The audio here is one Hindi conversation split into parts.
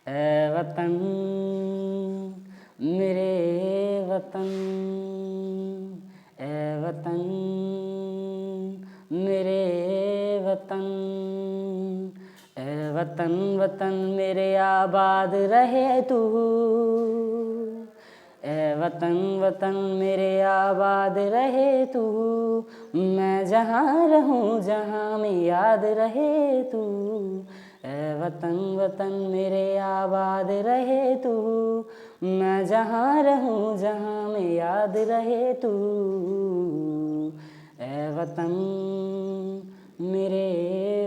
ऐ वतन मेरे वतन, ऐ वतन मेरे वतन, ऐ वतन वतन मेरे आबाद रहे तू, ऐ वतन वतन मेरे आबाद रहे तू, मैं जहाँ रहूँ जहाँ में याद रहे तू, ऐ वतन वतन मेरे आबाद रहे तू, मैं जहाँ रहूँ जहाँ में याद रहे तू, ऐ वतन मेरे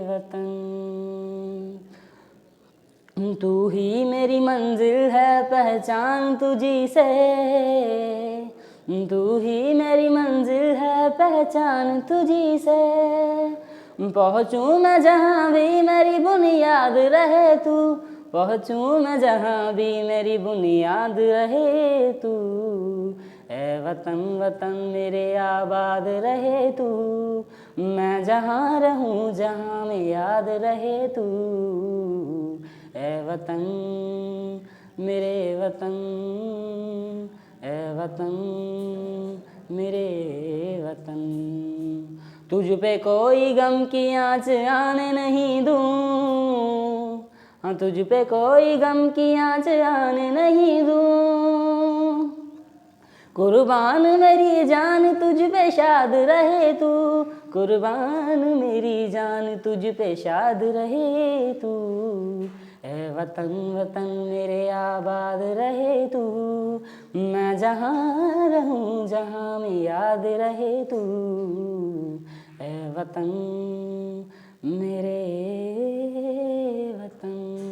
वतन। तू ही मेरी मंजिल है पहचान तुझी से, तू ही मेरी मंजिल है पहचान तुझी से, पहुँचूँ मैं जहाँ भी मेरी बुनियाद रहे तू, पहुँचूँ मैं जहाँ भी मेरी बुनियाद रहे तू, ऐ वतन वतन मेरे आबाद रहे तू, मैं जहाँ रहूँ जहाँ में याद रहे तू, ऐ वतन मेरे वतन, ऐ वतन मेरे वतन। तुझ पे कोई गम की आँच आने नहीं दूँ, हाँ तुझ पे कोई गम की आँच आने नहीं दूँ, कुर्बान मेरी जान तुझ पे शाद रहे तू, कुर्बान मेरी जान तुझ पे शाद रहे तू, ऐ वतन वतन मेरे आबाद रहे तू, मैं जहाँ रहूँ जहाँ में याद रहे तू, ऐ वतन मेरे वतन।